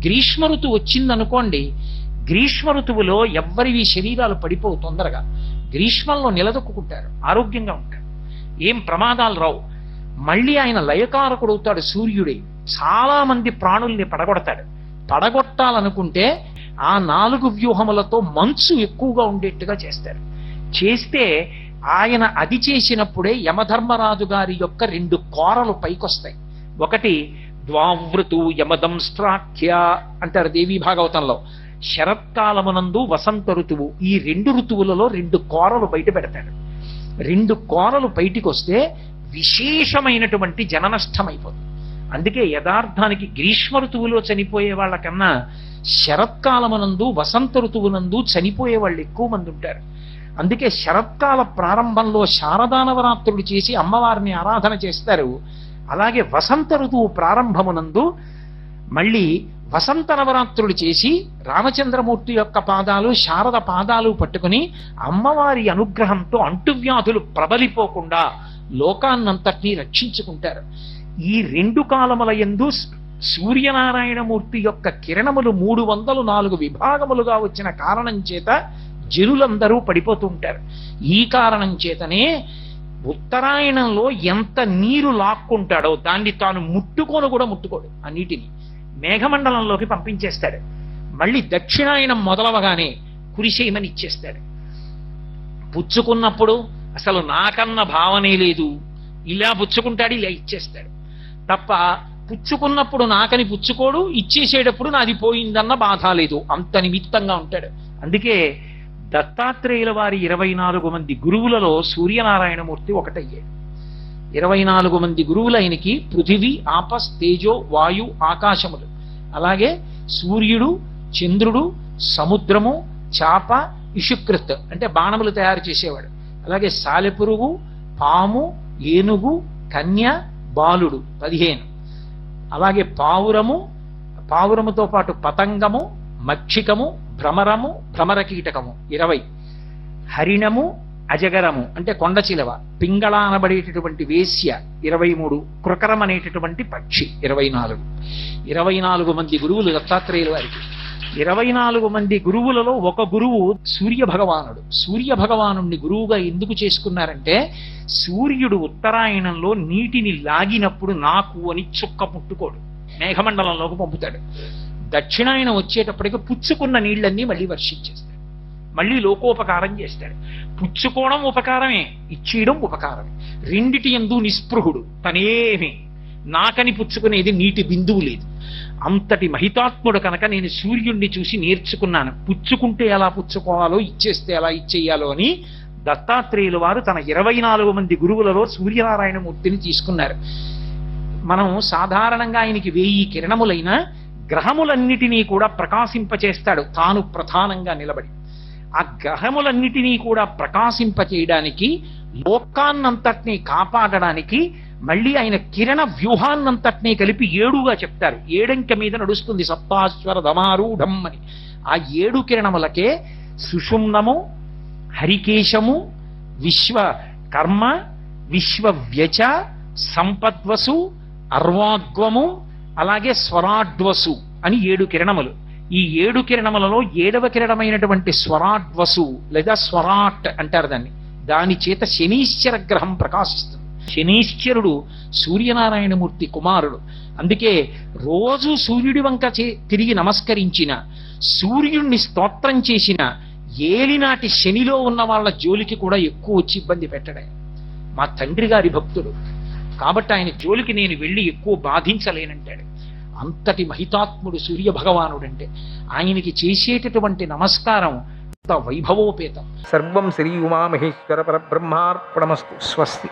గ్రీష్మ ఋతువు వచ్చిందనుకోండి, గ్రీష్మ ఋతువులో ఎవ్వరివి శరీరాలు పడిపోవు తొందరగా. గ్రీష్మంలో నిలదొక్కుంటారు, ఆరోగ్యంగా ఉంటారు, ఏం ప్రమాదాలు రావు. మళ్ళీ ఆయన లయకారకుడు అవుతాడు సూర్యుడే. చాలా మంది ప్రాణుల్ని పడగొడతాడు. పడగొట్టాలనుకుంటే ఆ 4 వ్యూహములతో మంచు ఎక్కువగా ఉండేట్టుగా చేస్తారు. చేస్తే ఆయన అది చేసినప్పుడే యమధర్మరాజు గారి యొక్క 2 కోరలు పైకొస్తాయి. ఒకటి ద్వావృతు యమదంస్ట్రాఖ్య అంటారు దేవీ భాగవతంలో. శరత్కాలమునందు వసంత ఋతువు, ఈ 2 ఋతువులలో 2 కోరలు బయట పెడతాడు. 2 కోరలు బయటికి వస్తే విశేషమైనటువంటి జననష్టం అయిపోతుంది. అందుకే యథార్థానికి గ్రీష్మ ఋతువులో చనిపోయే వాళ్ళకన్నా శరత్కాలమునందు వసంత ఋతువునందు చనిపోయే వాళ్ళు ఎక్కువ మంది ఉంటారు. అందుకే శరత్కాల ప్రారంభంలో శారదానవరాత్రులు చేసి అమ్మవారిని ఆరాధన చేస్తారు. అలాగే వసంత ఋతువు ప్రారంభమునందు మళ్ళీ వసంత నవరాత్రులు చేసి రామచంద్రమూర్తి యొక్క పాదాలు శారద పాదాలు పట్టుకుని అమ్మవారి అనుగ్రహంతో అంటువ్యాధులు ప్రబలిపోకుండా లోకాన్నంతటినీ రక్షించుకుంటారు. ఈ 2 కాలముల యందు సూర్యనారాయణమూర్తి యొక్క కిరణములు 304 విభాగములుగా వచ్చిన కారణం చేత జనులందరూ పడిపోతూ ఉంటారు. ఈ కారణం చేతనే ఉత్తరాయణంలో ఎంత నీరు లాక్కుంటాడో దాన్ని తాను ముట్టుకోను కూడా ముట్టుకోడు. ఆ నీటిని మేఘమండలంలోకి పంపించేస్తాడు. మళ్ళీ దక్షిణాయనం మొదలవగానే కురిసేయమని ఇచ్చేస్తాడు. పుచ్చుకున్నప్పుడు అసలు నాకన్న భావనే లేదు, ఇలా పుచ్చుకుంటాడు, ఇలా ఇచ్చేస్తాడు తప్ప పుచ్చుకున్నప్పుడు నాకని పుచ్చుకోడు, ఇచ్చేసేటప్పుడు నాది పోయిందన్న బాధ లేదు. అంత నిమిత్తంగా ఉంటాడు. అందుకే దత్తాత్రేయుల వారి 24 మంది గురువులలో సూర్యనారాయణమూర్తి ఒకటయ్యాడు. 24 మంది గురువులు ఆయనకి పృథివీ, ఆపస్, తేజో, వాయు, ఆకాశములు. అలాగే సూర్యుడు, చంద్రుడు, సముద్రము, చాప, ఇషుకృత్ అంటే బాణములు తయారు చేసేవాడు. అలాగే సాలెపురుగు, పాము, ఏనుగు, కన్య, బాలుడు 15. అలాగే పావురముతో పాటు పతంగము, మక్షికము, భ్రమరము, భ్రమర కీటకము 20. హరిణము, అజగరము అంటే కొండ చిలవ, పింగళ అనబడేటటువంటి వేశ్య 23, కృకరం అనేటటువంటి పక్షి 24. 24 మంది గురువులు దత్తాత్రేయుల వారికి. 24 మంది గురువులలో ఒక గురువు సూర్య భగవానుడు. సూర్య భగవానుడిని గురువుగా ఎందుకు చేసుకున్నారంటే, సూర్యుడు ఉత్తరాయణంలో నీటిని లాగినప్పుడు నాకు అని చుక్క పుట్టుకోడు, మేఘమండలంలోకి పంపుతాడు. దక్షిణాయనం వచ్చేటప్పటికి పుచ్చుకున్న నీళ్లన్నీ మళ్ళీ వర్షించేస్తాడు, మళ్ళీ లోకోపకారం చేస్తాడు. పుచ్చుకోవడం ఉపకారమే, ఇచ్చేయడం ఉపకారమే. రెండిటి యందు నిస్పృహుడు. తనేమి నాకని పుచ్చుకునేది నీటి బిందువు లేదు. అంతటి మహితాత్ముడు కనుక నేను సూర్యుడిని చూసి నేర్చుకున్నాను. పుచ్చుకుంటే ఎలా పుచ్చుకోవాలో, ఇచ్చేస్తే ఎలా ఇచ్చేయాలో అని దత్తాత్రేయుల వారు తన 24 మంది గురువులలో సూర్యనారాయణమూర్తిని తీసుకున్నారు. మనం సాధారణంగా ఆయనకి 1000 కిరణములైన గ్రహములన్నిటినీ కూడా ప్రకాశింపచేస్తాడు తాను ప్రధానంగా నిలబడి. ఆ గ్రహములన్నిటినీ కూడా ప్రకాశింపచేయడానికి, లోకాన్నంతటినీ కాపాడడానికి మళ్ళీ ఆయన కిరణ వ్యూహాన్నంతటినీ కలిపి 7గా చెప్తారు. 7 అంకె మీద నడుస్తుంది సప్తాశ్వర ధమారూఢం అని. ఆ 7 కిరణములకే సుషుమ్నము, హరికేశము, విశ్వకర్మ, విశ్వవ్యచ, సంపద్వసు, అర్వాగ్వము, అలాగే స్వరాడ్వసు అని 7 కిరణములు. ఈ 7 కిరణములలో 7వ కిరణమైనటువంటి స్వరాడ్వసు లేదా స్వరాట్ అంటారు దాన్ని. దాని చేత శనీశ్వర గ్రహం ప్రకాశిస్తుంది. శనీశ్వరుడు సూర్యనారాయణమూర్తి కుమారుడు. అందుకే రోజు సూర్యుడి వంక తిరిగి నమస్కరించిన, సూర్యుడిని స్తోత్రం చేసిన ఏలినాటి శనిలో ఉన్న వాళ్ళ జోలికి కూడా ఎక్కువ వచ్చి ఇబ్బంది పెట్టడే. మా తండ్రి గారి భక్తుడు కాబట్టి ఆయన జోలికి నేను వెళ్ళి ఎక్కువ బాధించలేనంటాడు. అంతటి మహితాత్ముడు సూర్య భగవానుడంటే. ఆయనకి చేసేటటువంటి నమస్కారం అంత వైభవోపేతం. సర్వం శ్రీ ఉమామహేశ్వర పరబ్రహ్మార్పణమస్తు. స్వస్తి.